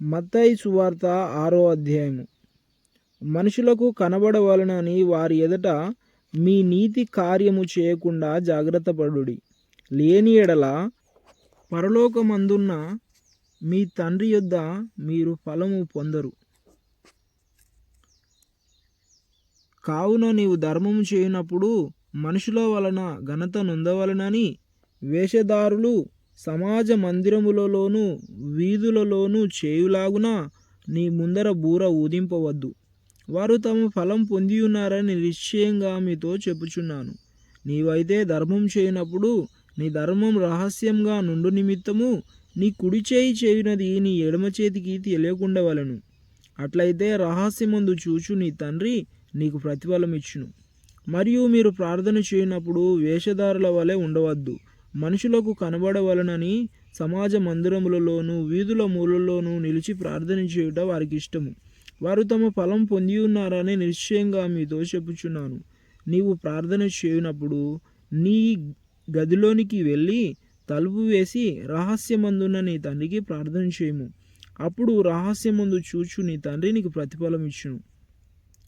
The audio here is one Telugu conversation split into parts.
మత్తయి సువార్త 6వ అధ్యాయము. మనుషులకు కనబడవలనని వారి ఎదుట మీ నీతి కార్యము చేయకుండా జాగ్రత్తపడుడి. లేని ఎడల పరలోకమందున్న మీ తండ్రి యొద్ద మీరు ఫలము పొందరు. కావున నీవు ధర్మము చేయనప్పుడు మనుషుల వలన ఘనత నొందవలనని వేషధారులు సమాజ మందిరములలోను వీధులలోను చేయులాగున నీ ముందర బూర ఊదింపవద్దు. వారు తమ ఫలం పొందియున్నారని నిశ్చయంగా మీతో చెప్పుచున్నాను. నీవైతే ధర్మం చేయనప్పుడు నీ ధర్మం రహస్యంగా నుండు నిమిత్తము నీ కుడి చేయి చేయునది నీ ఎడమ చేతికి తెలియకుండవలెను. అట్లయితే రహస్యమందు చూచు నీ తండ్రి నీకు ప్రతిఫలం ఇచ్చును. మరియు మీరు ప్రార్థన చేయనప్పుడు వేషధారుల వలె ఉండవద్దు. మనుషులకు కనబడవలనని సమాజ మందిరములలోను వీధుల మూలల్లోనూ నిలిచి ప్రార్థన చేయుట వారికి ఇష్టము. వారు తమ ఫలం పొంది ఉన్నారని నిశ్చయంగా మీతో చెప్పుచున్నాను. నీవు ప్రార్థన చేయనప్పుడు నీ గదిలోనికి వెళ్ళి తలుపు వేసి రహస్యమందున్న నీ తండ్రికి ప్రార్థన చేయము. అప్పుడు రహస్యమందు చూచు నీ తండ్రి నీకు ప్రతిఫలం ఇచ్చును.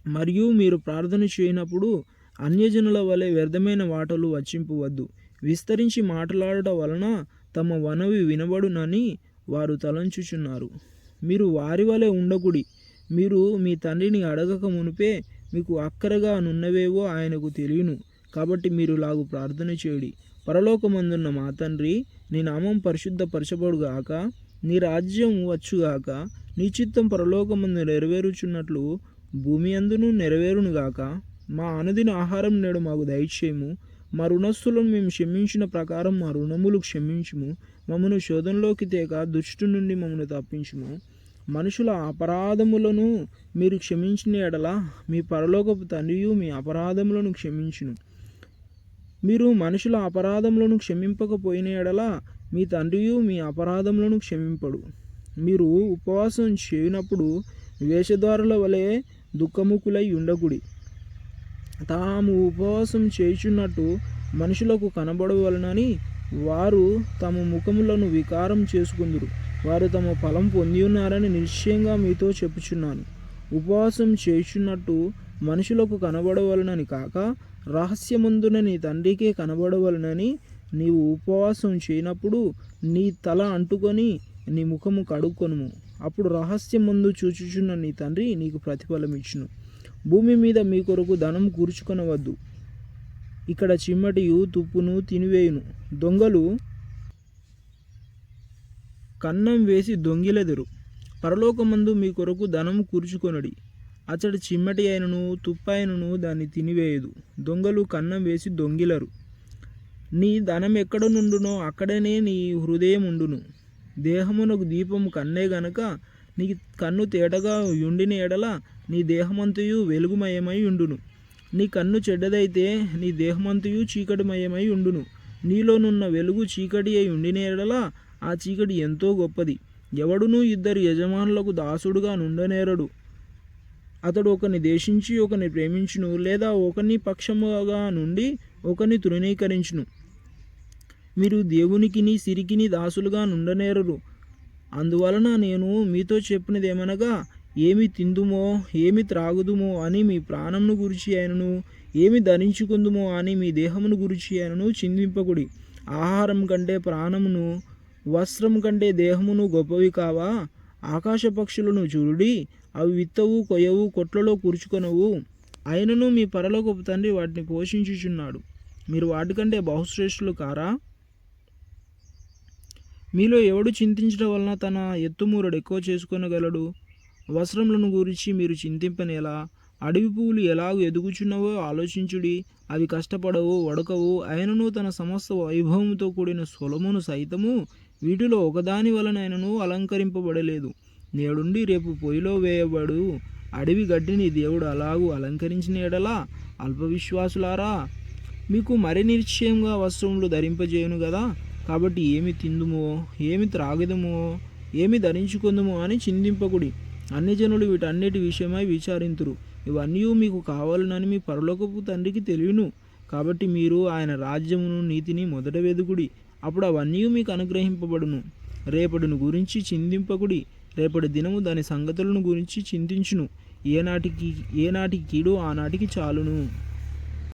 మరియు మీరు ప్రార్థన చేయనప్పుడు అన్యజనుల వలె వ్యర్థమైన మాటలు వచింపవద్దు. విస్తరించి మాట్లాడటం వలన తమ మనవి వినబడునని వారు తలంచుచున్నారు. మీరు వారి వలె ఉండకుడి. మీరు మీ తండ్రిని అడగక మునిపే మీకు అక్కరగా నున్నవేవో ఆయనకు తెలియను. కాబట్టి మీరు లాగు ప్రార్థన చేయుడి. పరలోకమందున్న మా తండ్రి, నీ నామం పరిశుద్ధపరచబడుగాక, నీ రాజ్యం వచ్చుగాక, నీ చిత్తం పరలోకమందు నెరవేరుచున్నట్లు భూమి అందును నెరవేరునుగాక. మా అనుదిన ఆహారం నేడు మాకు దయచేయము. మా రుణస్థులను మేము క్షమించిన ప్రకారం మా రుణములు క్షమించుము. మమ్మను శోధనలోకి తేక దుష్టు నుండి మమ్మను తప్పించుము. మనుషుల అపరాధములను మీరు క్షమించిన ఎడల మీ పరలోకపు తండ్రియు మీ అపరాధములను క్షమించును. మీరు మనుషుల అపరాధములను క్షమింపకపోయిన ఎడల మీ తండ్రియు మీ అపరాధములను క్షమింపడు. మీరు ఉపవాసం చేయనప్పుడు వేషధారుల వలె దుఃఖముకులై ఉండకుడి. తాము ఉపవాసం చేయుచున్నట్టు మనుషులకు కనబడవలనని వారు తమ ముఖములను వికారం చేసుకుందురు. వారు తమ ఫలం పొంది ఉన్నారని నిశ్చయంగా మీతో చెప్పుచున్నాను. ఉపవాసం చేయుచున్నట్టు మనుషులకు కనబడవలనని కాక రహస్యమందున నీ తండ్రికే కనబడవలనని నీవు ఉపవాసం చేయనప్పుడు నీ తల అంటుకొని నీ ముఖము కడుక్కొనుము. అప్పుడు రహస్యమందు చూచుచున్న నీ తండ్రి నీకు ప్రతిఫలం ఇచ్చును. భూమి మీద మీ కొరకు ధనం కూర్చుకొనవద్దు. ఇక్కడ చిమ్మటియు తుప్పును తినివేయును, దొంగలు కన్నం వేసి దొంగిలెదరు. పరలోకమందు మీ కొరకు ధనము కూర్చుకొనడి. అతడి చిమ్మటి అయినను తుప్పైనను దాన్ని తినివేయదు, దొంగలు కన్నం వేసి దొంగిలరు. నీ ధనం ఎక్కడ నుండునో అక్కడనే నీ హృదయం ఉండును. దేహమునకు దీపము కన్నే గనక నీ కన్ను తేటగా యుండిన ఎడల నీ దేహమంతయు వెలుగుమయమై ఉండును. నీ కన్ను చెడ్డదైతే నీ దేహమంతయు చీకటిమయమై ఉండును. నీలోనున్న వెలుగు చీకటి అయి ఉండిన ఎడల ఆ చీకటి ఎంతో గొప్పది. ఎవడునూ ఇద్దరు యజమానులకు దాసుడుగా నుండనేరడు. అతడు ఒకని దేశించి ఒకని ప్రేమించును, లేదా ఒకని పక్షముగా నుండి ఒకని తృణీకరించును. మీరు దేవునికిని సిరికిని దాసులుగా నుండనేరరు. అందువలన నేను మీతో చెప్పినదేమనగా, ఏమి తిందుమో ఏమి త్రాగుదుమో అని మీ ప్రాణమును గురించి అయినను, ఏమి ధరించుకుందుమో అని మీ దేహమును గురించి అయినను చింతింపకుడి. ఆహారం కంటే ప్రాణమును, వస్త్రం కంటే దేహమును గొప్పవి కావా? ఆకాశ పక్షులను చూడుడి, అవి విత్తవు, కొయ్యవు, కొట్లలో కూర్చుకొనవు, అయినను మీ పరలోకపు తండ్రి వాటిని పోషించుచున్నాడు. మీరు వాటికంటే బహుశ్రేష్ఠులు కారా? మీలో ఎవడు చింతించడం వలన తన ఎత్తుమూరడు ఎక్కువ చేసుకొనగలడు? వస్త్రములను గురించి మీరు చింతింపనేలా? అడవి పువ్వులు ఎలాగూ ఎదుగుచున్నవో ఆలోచించుడి. అవి కష్టపడవు, వడకవు. అయినను తన సమస్త వైభవముతో కూడిన సొలొమోను సైతము వీటిలో ఒకదాని వలనైనను అలంకరింపబడలేదు. నేడుండి రేపు పొయ్యిలో వేయబడు అడవి గడ్డిని దేవుడు అలాగూ అలంకరించిన ఎడలా అల్పవిశ్వాసులారా, మీకు మరి నిశ్చయంగా వస్త్రములు ధరింపజేయును కదా. కాబట్టి ఏమి తిందుమో ఏమి త్రాగుదమో ఏమి ధరించుకుందుమో అని చింతింపకుడి. అన్ని జనులు వీటన్నిటి విషయమై విచారింతురు. ఇవన్నీ మీకు కావాలనని మీ పరలోకపు తండ్రికి తెలియను. కాబట్టి మీరు ఆయన రాజ్యమును నీతిని మొదట వెదుకుడి, అప్పుడు అవన్నీ మీకు అనుగ్రహింపబడును. రేపటిని గురించి చింతింపకుడి, రేపటి దినము దాని సంగతులను గురించి చింతించును. ఏనాటికి కీడు ఆనాటికి చాలును.